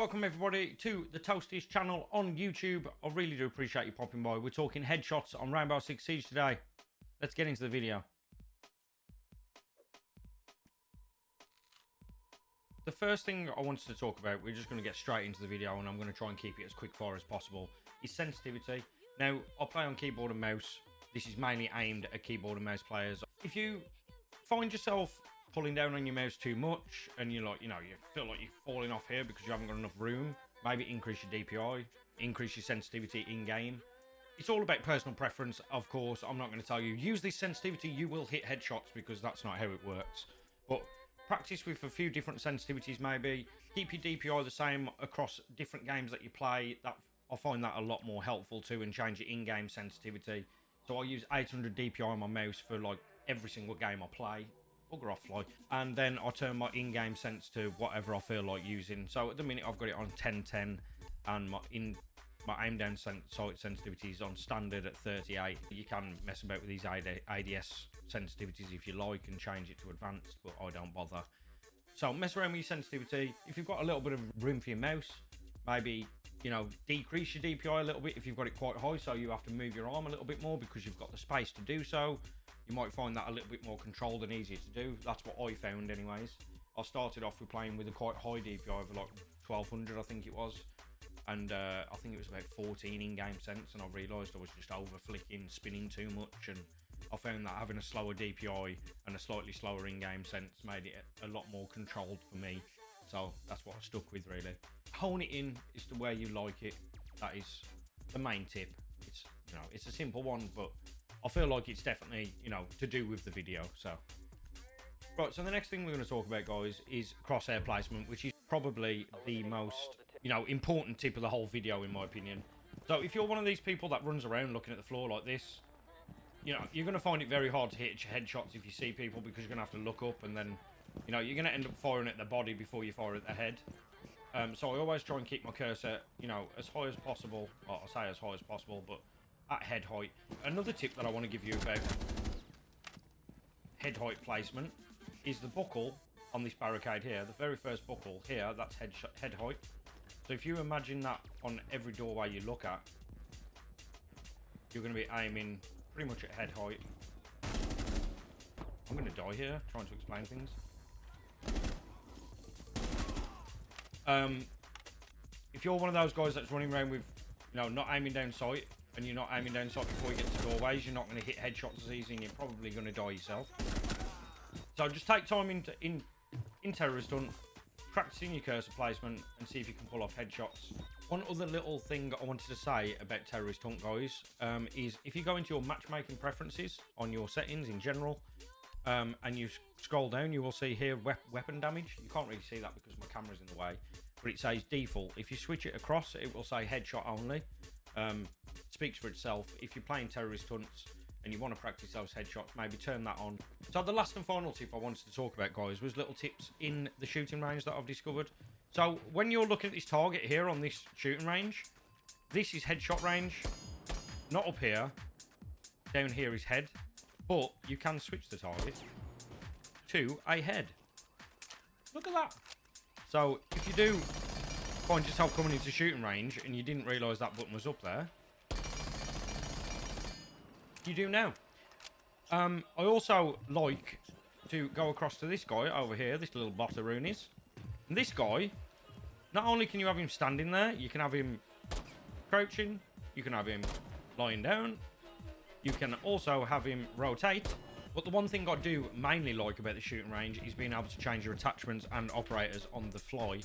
Welcome everybody to the Toasties channel on YouTube. I really do appreciate you popping by. We're talking headshots on Rainbow Six Siege today. Let's get into the video. The first thing I wanted to talk about, we're just going to get straight into the video and I'm going to try and keep it as quick fire as possible, is sensitivity. Now, I play on keyboard and mouse. This is mainly aimed at keyboard and mouse players. If you find yourself pulling down on your mouse too much and you're like, you feel like you're falling off here because you haven't got enough room, maybe increase your DPI, increase your sensitivity in game. It's all about personal preference, of course. I'm not going to tell you use this sensitivity, you will hit headshots, because that's not how it works. But practice with a few different sensitivities, maybe keep your DPI the same across different games that you play. That I find that a lot more helpful too, and change your in-game sensitivity. So I use 800 DPI on my mouse for like every single game I play. Bugger off, fly. And then I turn my in-game sense to whatever I feel like using. So at the minute I've got it on 1010, and my aim down sight sensitivity is on standard at 38. You can mess about with these ADS sensitivities if you like and change it to advanced, but I don't bother. So mess around with your sensitivity. If you've got a little bit of room for your mouse, maybe decrease your DPI a little bit if you've got it quite high, so you have to move your arm a little bit more because you've got the space to do so. You might find that a little bit more controlled and easier to do. That's what I found anyways. I started off with playing with a quite high DPI of like 1200, I think it was. And I think it was about 14 in-game sense, and I realised I was just over flicking, spinning too much, and I found that having a slower DPI and a slightly slower in-game sense made it a lot more controlled for me. So that's what I stuck with, really. Hone it in is the way you like it. That is the main tip. It's a simple one, but I feel like it's definitely, to do with the video. So, right, so the next thing we're going to talk about, guys, is crosshair placement, which is probably the most, important tip of the whole video, in my opinion. So if you're one of these people that runs around looking at the floor like this, you're going to find it very hard to hit headshots if you see people, because you're going to have to look up, and then, you're going to end up firing at the body before you fire at the head. So I always try and keep my cursor, as high as possible. Well, I say as high as possible, but at head height. Another tip that I want to give you about head height placement is the buckle on this barricade here. The very first buckle here, that's head height. So if you imagine that on every doorway you look at, you're going to be aiming pretty much at head height. I'm going to die here trying to explain things. If you're one of those guys that's running around with, not aiming down sight, and you're not aiming down sight before you get to doorways, you're not going to hit headshots as easy, and you're probably going to die yourself. So just take time in terrorist hunt, practicing your cursor placement, and see if you can pull off headshots. One other little thing I wanted to say about terrorist hunt, guys, is if you go into your matchmaking preferences on your settings in general, and you scroll down, you will see here weapon damage. You can't really see that because my camera's in the way, but it says default. If you switch it across, it will say headshot only. Speaks for itself. If you're playing terrorist hunts and you want to practice those headshots, maybe turn that on. So the last and final tip I wanted to talk about, guys, was little tips in the shooting range that I've discovered. So when you're looking at this target here on this shooting range, this is headshot range, not up here. Down here is head, but you can switch the target to a head. Look at that. So if you do find yourself coming into shooting range and you didn't realise that button was up there, you do now. I also like to go across to this guy over here, this little botteroonies. And this guy, not only can you have him standing there, you can have him crouching, you can have him lying down, you can also have him rotate. But the one thing I do mainly like about the shooting range is being able to change your attachments and operators on the fly.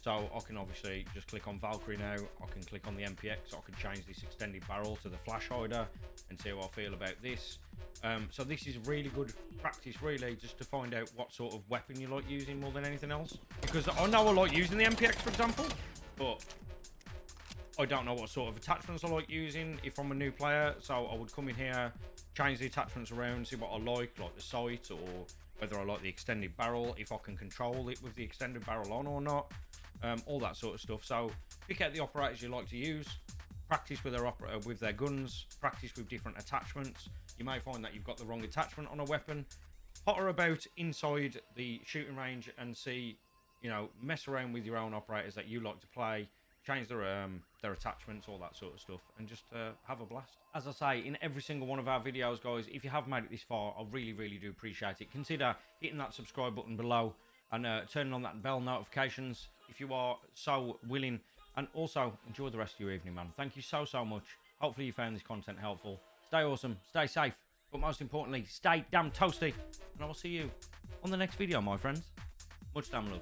So I can obviously just click on Valkyrie now, I can click on the MPX, I can change this extended barrel to the flash hider and see how I feel about this. So this is really good practice, really, just to find out what sort of weapon you like using more than anything else. Because I know I like using the MPX, for example, but I don't know what sort of attachments I like using if I'm a new player. So I would come in here, change the attachments around, see what I like the sight, or whether I like the extended barrel, if I can control it with the extended barrel on or not, all that sort of stuff. So pick out the operators you like to use, practice with their guns, practice with different attachments. You may find that you've got the wrong attachment on a weapon. Potter about inside the shooting range and see you know, mess around with your own operators that you like to play, change their attachments, all that sort of stuff, and just have a blast. As I say, in every single one of our videos, guys, if you have made it this far, I really, really do appreciate it. Consider hitting that subscribe button below and turning on that bell notifications if you are so willing. And also, enjoy the rest of your evening, man. Thank you so, so much. Hopefully you found this content helpful. Stay awesome, stay safe, but most importantly, stay damn toasty. And I will see you on the next video, my friends. Much damn love.